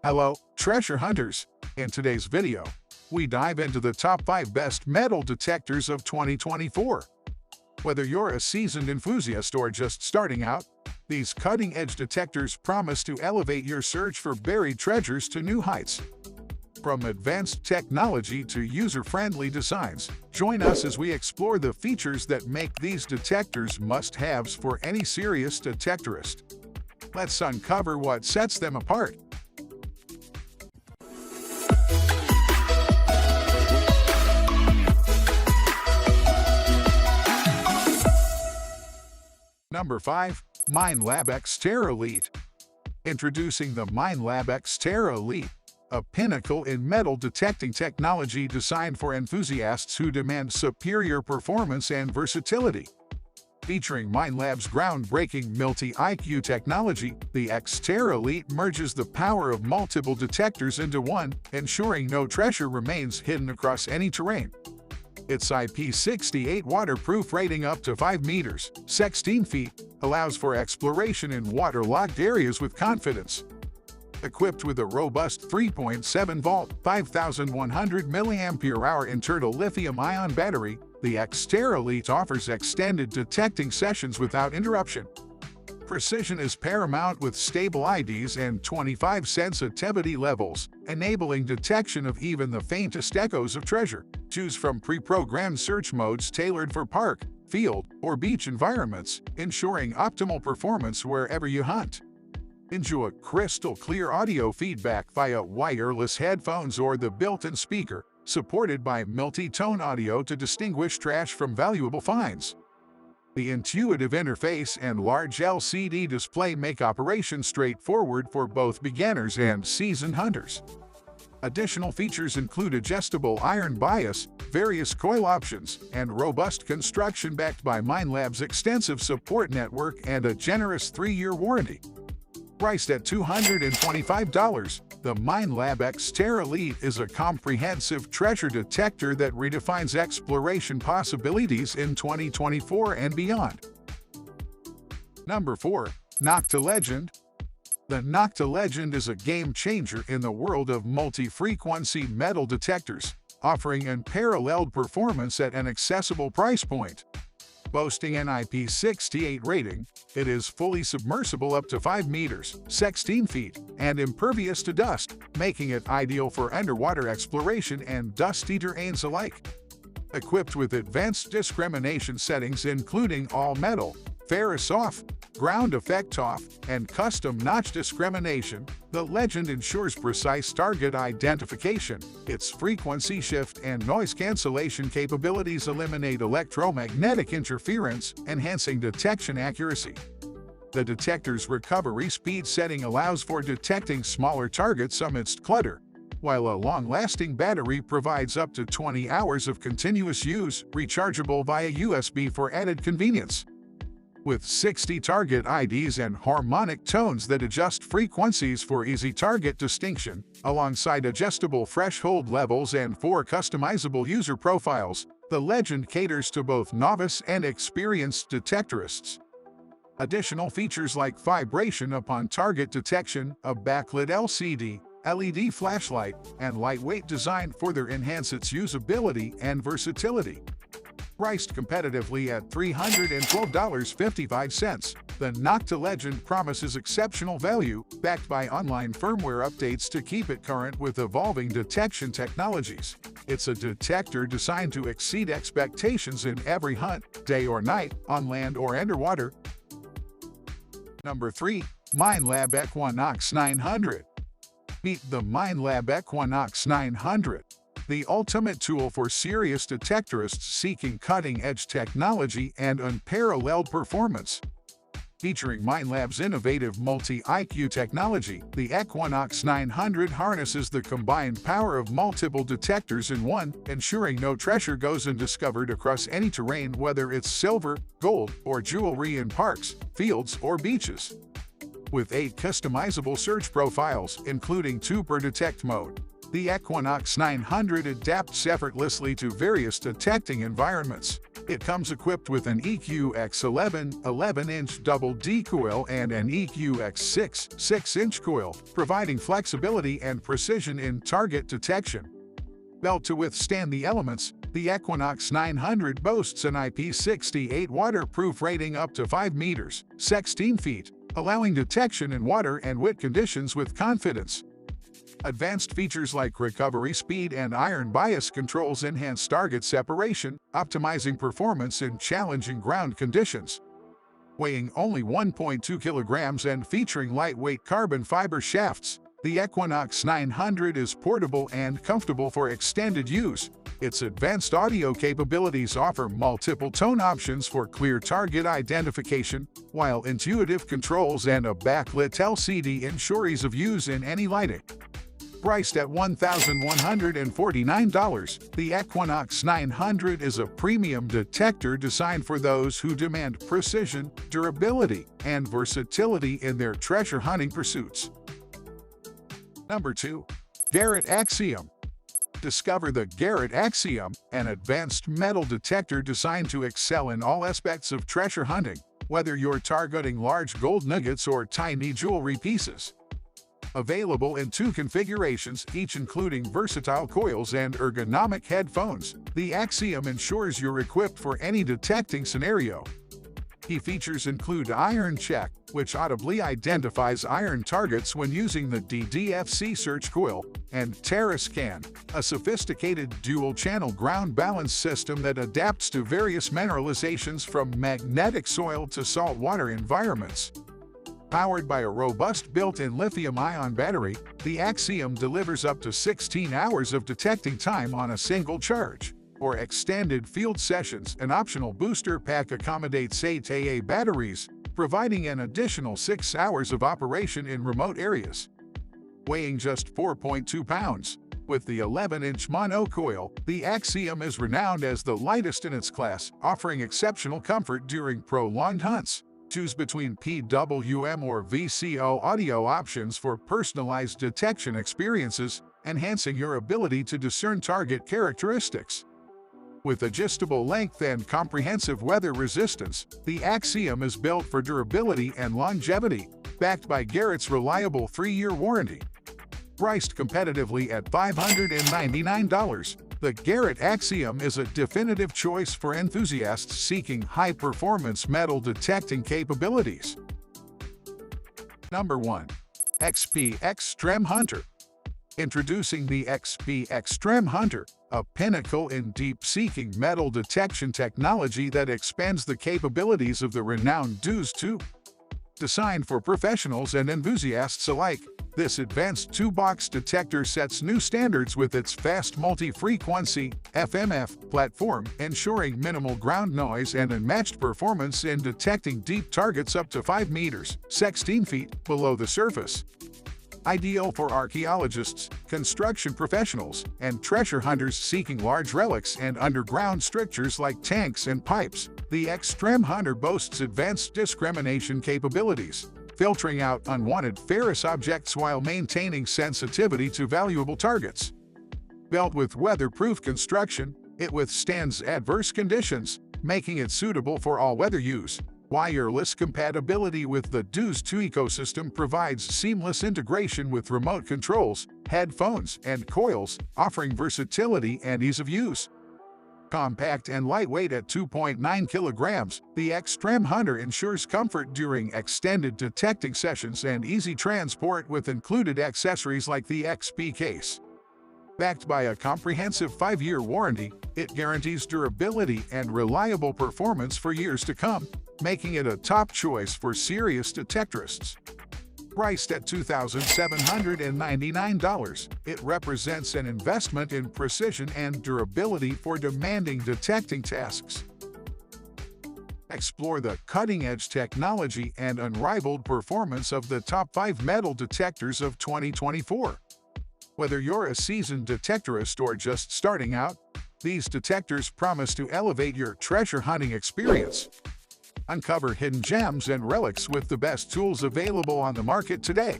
Hello, treasure hunters! In today's video, we dive into the top 5 best metal detectors of 2024. Whether you're a seasoned enthusiast or just starting out, these cutting-edge detectors promise to elevate your search for buried treasures to new heights. From advanced technology to user-friendly designs, join us as we explore the features that make these detectors must-haves for any serious detectorist. Let's uncover what sets them apart. Number 5. Minelab X-Terra Elite. Introducing the Minelab X-Terra Elite, a pinnacle in metal detecting technology designed for enthusiasts who demand superior performance and versatility. Featuring Minelab's groundbreaking multi-IQ technology, the X-Terra Elite merges the power of multiple detectors into one, ensuring no treasure remains hidden across any terrain. Its IP68 waterproof rating up to 5 meters, 16 feet, allows for exploration in waterlogged areas with confidence. Equipped with a robust 3.7-volt, 5,100 mAh internal lithium-ion battery, the X-Terra Elite offers extended detecting sessions without interruption. Precision is paramount with stable IDs and 25 sensitivity levels, enabling detection of even the faintest echoes of treasure. Choose from pre-programmed search modes tailored for park, field, or beach environments, ensuring optimal performance wherever you hunt. Enjoy crystal-clear audio feedback via wireless headphones or the built-in speaker, supported by multi-tone audio to distinguish trash from valuable finds. The intuitive interface and large LCD display make operation straightforward for both beginners and seasoned hunters. Additional features include adjustable iron bias, various coil options, and robust construction backed by Minelab's extensive support network and a generous 3-year warranty. Priced at $225, the Minelab X-Terra Elite is a comprehensive treasure detector that redefines exploration possibilities in 2024 and beyond. Number 4. Nokta Legend. The Nokta Legend is a game-changer in the world of multi-frequency metal detectors, offering unparalleled performance at an accessible price point. Boasting an IP68 rating, it is fully submersible up to 5 meters, 16 feet, and impervious to dust, making it ideal for underwater exploration and dusty terrains alike. Equipped with advanced discrimination settings including all-metal, ferrous off, ground effect off, and custom notch discrimination, the Legend ensures precise target identification. Its frequency shift and noise cancellation capabilities eliminate electromagnetic interference, enhancing detection accuracy. The detector's recovery speed setting allows for detecting smaller targets amidst clutter, while a long-lasting battery provides up to 20 hours of continuous use, rechargeable via USB for added convenience. With 60 target IDs and harmonic tones that adjust frequencies for easy target distinction, alongside adjustable threshold levels and 4 customizable user profiles, the Legend caters to both novice and experienced detectorists. Additional features like vibration upon target detection, a backlit LCD, LED flashlight, and lightweight design further enhance its usability and versatility. Priced competitively at $312.55, the Nokta Legend promises exceptional value, backed by online firmware updates to keep it current with evolving detection technologies. It's a detector designed to exceed expectations in every hunt, day or night, on land or underwater. Number 3. Minelab Equinox 900. Meet the Minelab Equinox 900. The ultimate tool for serious detectorists seeking cutting-edge technology and unparalleled performance. Featuring Minelab's innovative multi-IQ technology, the Equinox 900 harnesses the combined power of multiple detectors in one, ensuring no treasure goes undiscovered across any terrain, whether it's silver, gold, or jewelry in parks, fields, or beaches. With 8 customizable search profiles, including 2 per detect mode, the Equinox 900 adapts effortlessly to various detecting environments. It comes equipped with an EQX11 11-inch double D coil and an EQX6 6-inch coil, providing flexibility and precision in target detection. Built to withstand the elements, the Equinox 900 boasts an IP68 waterproof rating up to 5 meters, 16 feet, allowing detection in water and wet conditions with confidence. Advanced features like recovery speed and iron bias controls enhance target separation, optimizing performance in challenging ground conditions. Weighing only 1.2 kilograms and featuring lightweight carbon fiber shafts, the Equinox 900 is portable and comfortable for extended use. Its advanced audio capabilities offer multiple tone options for clear target identification, while intuitive controls and a backlit LCD ensure ease of use in any lighting. Priced at $1,149, the Equinox 900 is a premium detector designed for those who demand precision, durability, and versatility in their treasure hunting pursuits. Number 2. Garrett Axiom. Discover the Garrett Axiom, an advanced metal detector designed to excel in all aspects of treasure hunting, whether you're targeting large gold nuggets or tiny jewelry pieces. Available in 2 configurations, each including versatile coils and ergonomic headphones, the Axiom ensures you're equipped for any detecting scenario. Key features include Iron Check, which audibly identifies iron targets when using the DDFC search coil, and Terra Scan, a sophisticated dual-channel ground balance system that adapts to various mineralizations from magnetic soil to saltwater environments. Powered by a robust built-in lithium-ion battery, the Axiom delivers up to 16 hours of detecting time on a single charge. For extended field sessions, an optional booster pack accommodates 8 AA batteries, providing an additional 6 hours of operation in remote areas. Weighing just 4.2 pounds, with the 11-inch monocoil, the Axiom is renowned as the lightest in its class, offering exceptional comfort during prolonged hunts. Choose between PWM or VCO audio options for personalized detection experiences, enhancing your ability to discern target characteristics. With adjustable length and comprehensive weather resistance, the Axiom is built for durability and longevity, backed by Garrett's reliable 3-year warranty. Priced competitively at $599, the Garrett Axiom is a definitive choice for enthusiasts seeking high-performance metal detecting capabilities. Number 1. XP Xtrem Hunter. Introducing the XP Xtrem Hunter, a pinnacle in deep-seeking metal detection technology that expands the capabilities of the renowned DEWS 2. Designed for professionals and enthusiasts alike, this advanced 2-box detector sets new standards with its fast multi-frequency FMF platform, ensuring minimal ground noise and unmatched performance in detecting deep targets up to 5 meters, 16 feet, below the surface. Ideal for archaeologists, construction professionals, and treasure hunters seeking large relics and underground structures like tanks and pipes, the Xtrem Hunter boasts advanced discrimination capabilities, filtering out unwanted ferrous objects while maintaining sensitivity to valuable targets. Built with weatherproof construction, it withstands adverse conditions, making it suitable for all-weather use. Wireless compatibility with the DEWS 2 ecosystem provides seamless integration with remote controls, headphones, and coils, offering versatility and ease of use. Compact and lightweight at 2.9 kilograms, the Xtrem Hunter ensures comfort during extended detecting sessions and easy transport with included accessories like the XP case. Backed by a comprehensive 5-year warranty, it guarantees durability and reliable performance for years to come, making it a top choice for serious detectorists. Priced at $2,799, it represents an investment in precision and durability for demanding detecting tasks. Explore the cutting-edge technology and unrivaled performance of the top 5 metal detectors of 2024. Whether you're a seasoned detectorist or just starting out, these detectors promise to elevate your treasure hunting experience. Uncover hidden gems and relics with the best tools available on the market today.